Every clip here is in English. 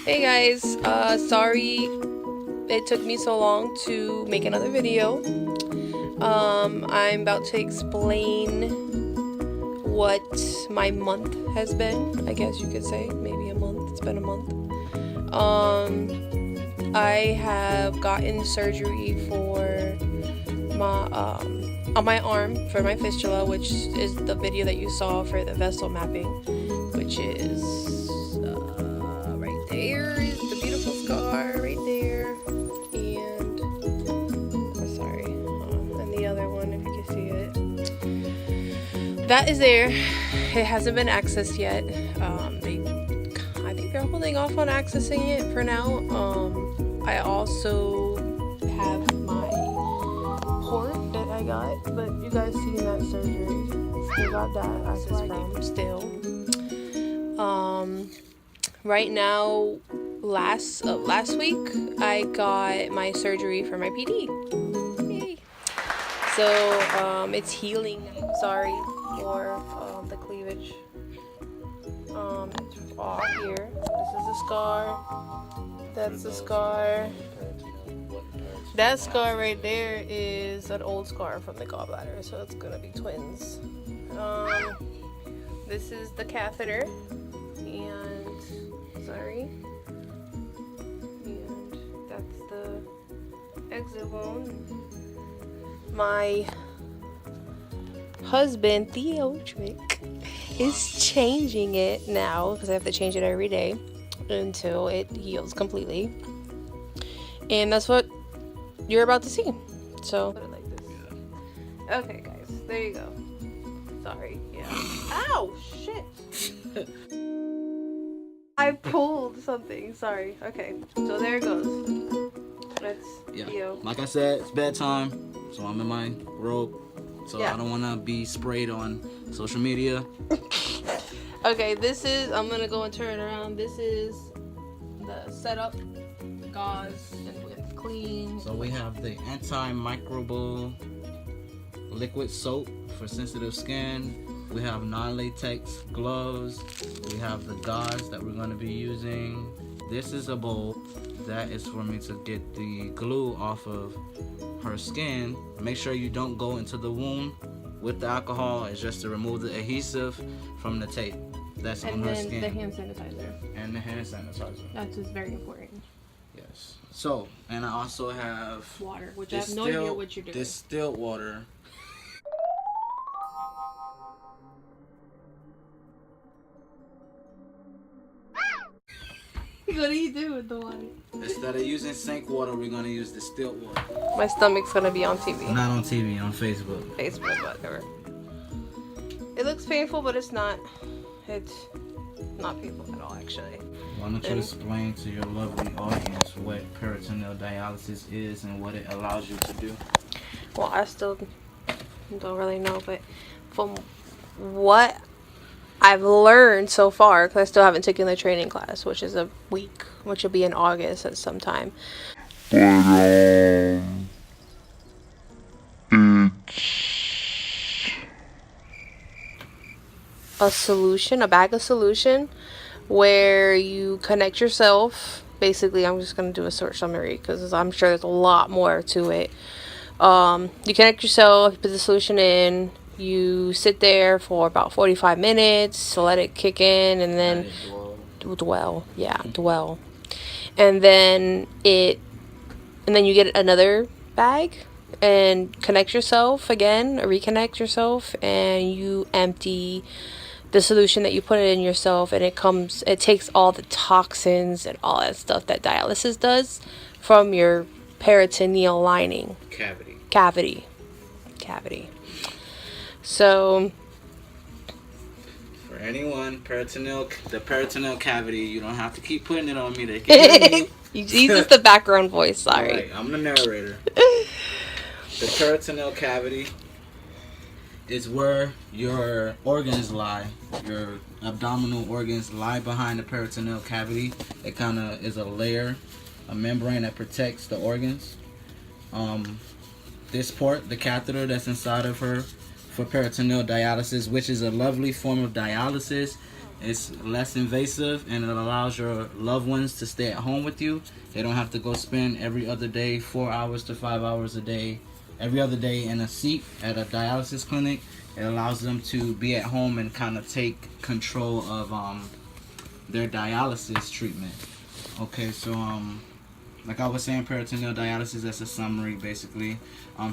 Hey guys, sorry it took me so long to make another video. I'm about to explain what my month has been, I guess you could say. Maybe a month. It's been a month. I have gotten surgery for my on my arm for my fistula, which is the video that you saw for the vessel mapping, which is right there is the beautiful scar right there, and sorry, and the other one if you can see it, that is there. It hasn't been accessed yet. I think they're holding off on accessing it for now. I also have my port that I got, but you guys seen that surgery. Still got that access from still. Right now, last week I got my surgery for my PD. Yay! So it's healing. Sorry for the cleavage. It's all here. This is the scar. That's the scar. That scar right there is an old scar from the gallbladder, so it's gonna be twins. This is the catheter, and sorry, and that's the exit wound. My husband Theodric is changing it now because I have to change it every day until it heals completely, and that's what you're about to see. So put it like this. Okay guys, there you go. Sorry. Yeah. Ow! Shit! I pulled something. Sorry. Okay. So there it goes. That's Theo. Like I said, it's bedtime, so I'm in my robe. So I don't want to be sprayed on social media. Okay, this is, I'm gonna go and turn it around. This is the setup, gauze, and with clean. So we have the antimicrobial liquid soap for sensitive skin. We have non-latex gloves. We have the gauze that we're going to be using. This is a bowl that is for me to get the glue off of her skin. Make sure you don't go into the wound with the alcohol. It's just to remove the adhesive from the tape that's on her skin. And then the hand sanitizer. And the hand sanitizer. That's just very important. Yes. So, and I also have water, which I have no idea what you're doing. Distilled water. What do you do with the water? Instead of using sink water, we're gonna use distilled water. My stomach's gonna be on TV. Not on TV, on Facebook. Facebook, whatever. It looks painful, but it's not. It's not painful at all, actually. Why don't you explain to your lovely audience what peritoneal dialysis is and what it allows you to do? Well, I still don't really know, but from what I've learned so far, because I still haven't taken the training class, which is a week, which will be in August at some time. It's a solution, a bag of solution, where you connect yourself. Basically, I'm just going to do a short summary because I'm sure there's a lot more to it. You connect yourself, you put the solution in, you sit there for about 45 minutes to let it kick in, and then dwell. And then you get another bag and connect yourself again, or reconnect yourself, and you empty the solution that you put it in yourself, and it takes all the toxins and all that stuff that dialysis does from your peritoneal lining. Cavity. So for anyone, the peritoneal cavity, you don't have to keep putting it on me. They can hear me. He's just the background voice, sorry. Right, I'm the narrator. The peritoneal cavity is where your organs lie. Your abdominal organs lie behind the peritoneal cavity. It kind of is a layer, a membrane that protects the organs. This port, the catheter that's inside of her for peritoneal dialysis, which is a lovely form of dialysis It's less invasive, and it allows your loved ones to stay at home with you. They don't have to go spend every other day 4 hours to 5 hours a day, every other day in a seat at a dialysis clinic. It allows them to be at home and kind of take control of their dialysis treatment. Okay, so like I was saying, peritoneal dialysis, that's a summary basically.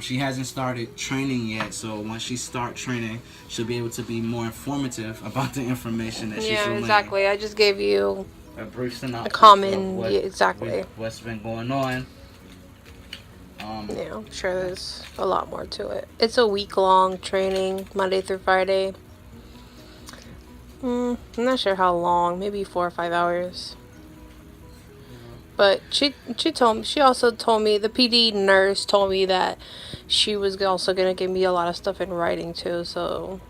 She hasn't started training yet, so once she starts training, she'll be able to be more informative about the information that she's Yeah, relaying. exactly. I just gave you A brief synopsis a common, of yeah, exactly. what's been going on. Yeah, I'm sure there's a lot more to it. It's a week-long training, Monday through Friday. I'm not sure how long, maybe 4 or 5 hours. But she also told me, the PD nurse told me that she was also gonna give me a lot of stuff in writing too, so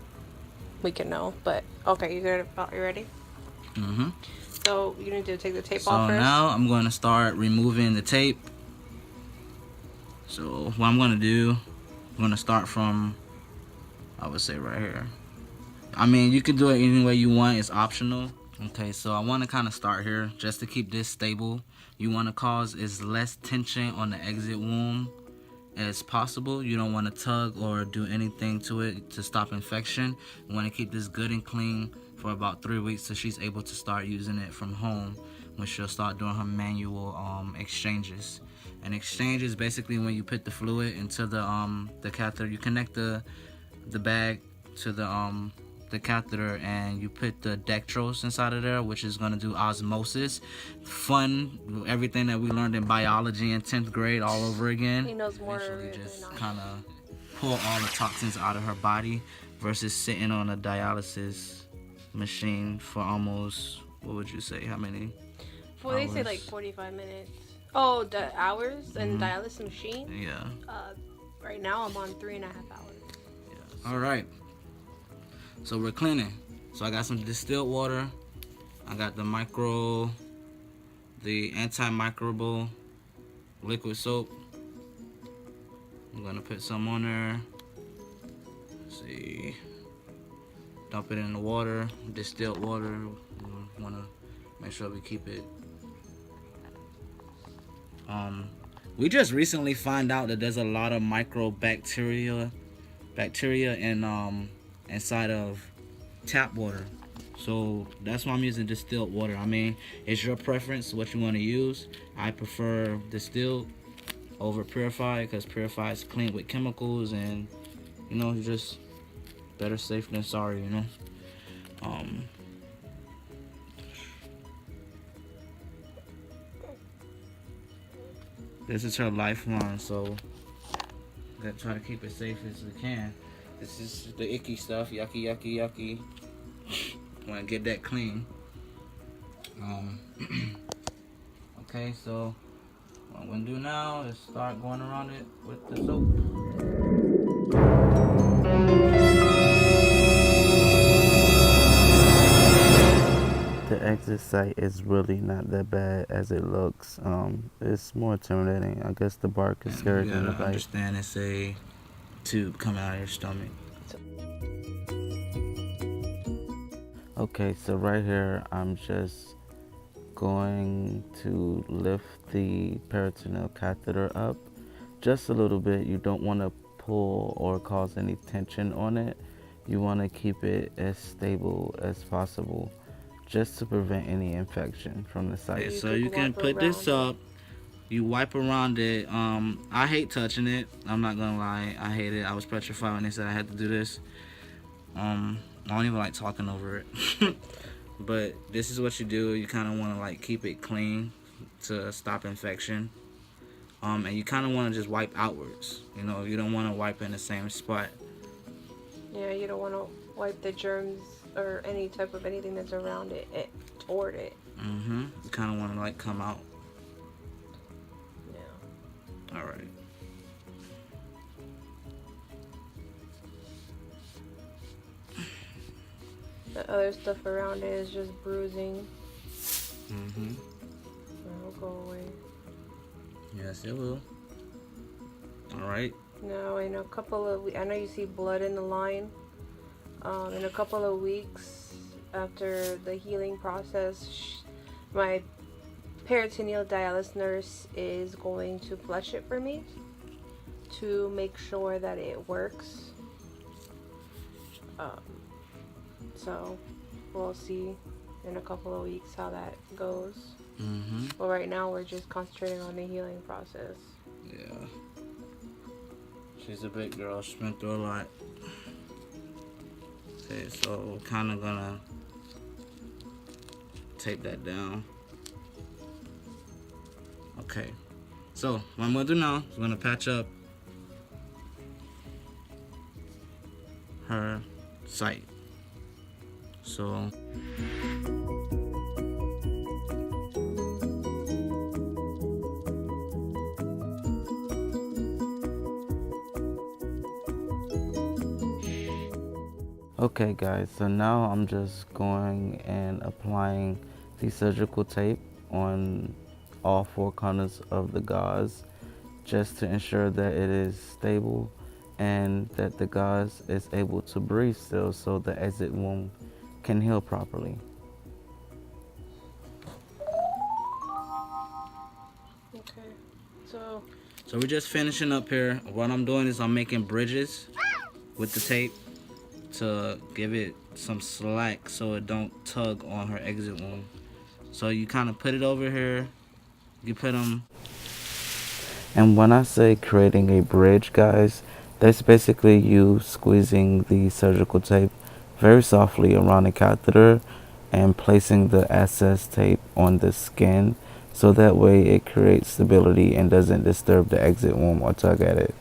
we can know. But okay, you ready? Mm-hmm. So you need to take the tape So off first. now I'm going to start removing the tape. So what I'm going to do, I'm going to start from, I would say right here. I mean, you can do it any way you want. It's optional. Okay, so I want to kind of start here just to keep this stable. You want to cause as less tension on the exit wound as possible. You don't want to tug or do anything to it to stop infection. You want to keep this good and clean for about 3 weeks so she's able to start using it from home when she'll start doing her manual exchanges. And exchange is basically when you put the fluid into the catheter. You connect the bag to the catheter, and you put the dextrose inside of there, which is going to do osmosis. Fun, everything that we learned in biology in 10th grade all over again. He knows more. Eventually just kind of pull all the toxins out of her body versus sitting on a dialysis machine for almost, what would you say, how many Well, they say like 45 minutes. Oh, the hours and dialysis machine? Yeah. Right now I'm on 3.5 hours. Yeah. All right. So we're cleaning. So I got some distilled water. I got the antimicrobial liquid soap. I'm gonna put some on there. Let's see. Dump it in the water, distilled water. We wanna make sure we keep it. We just recently found out that there's a lot of bacteria in inside of tap water. So that's why I'm using distilled water. I mean, it's your preference what you want to use. I prefer distilled over purified because purified is clean with chemicals, and you know, just better safe than sorry, you know. This is her lifeline, so gotta try to keep it safe as we can. This is the icky stuff, yucky, yucky, yucky. Want to get that clean. Okay, so what I'm gonna do now is start going around it with the soap. The exit site is really not that bad as it looks. It's more intimidating. I guess the bark is scarier You than the gotta bite. understand it's a tube coming out of your stomach. Okay, so right here, I'm just going to lift the peritoneal catheter up just a little bit. You don't want to pull or cause any tension on it. You want to keep it as stable as possible just to prevent any infection from the site. Okay, so you can put this up. You wipe around it. I hate touching it. I'm not gonna lie. I hate it. I was petrified when they said I had to do this. I don't even like talking over it. But this is what you do. You kind of want to like keep it clean to stop infection. And you kind of want to just wipe outwards. You know, you don't want to wipe in the same spot. Yeah, you don't want to wipe the germs or any type of anything that's around it toward it. You kind of want to like come out. Yeah. All right. The other stuff around it is just bruising. It'll go away. Yes, it will. All right. Now, in a couple of I know you see blood in the line. In a couple of weeks, after the healing process, my peritoneal dialysis nurse is going to flush it for me to make sure that it works. Um, so we'll see in a couple of weeks how that goes. But right now we're just concentrating on the healing process. Yeah. She's a big girl. She's been through a lot. Okay, so we're kind of gonna tape that down. Okay. So what I'm gonna do now is I'm gonna patch up her site. So Okay guys, so now I'm just going and applying the surgical tape on all four corners of the gauze just to ensure that it is stable and that the gauze is able to breathe still so the exit wound can heal properly. Okay, so we're just finishing up here. What I'm doing is I'm making bridges with the tape to give it some slack so it don't tug on her exit wound. So you kind of put it over here. You put them. And when I say creating a bridge, guys, that's basically you squeezing the surgical tape very softly around the catheter and placing the access tape on the skin so that way it creates stability and doesn't disturb the exit wound or tug at it.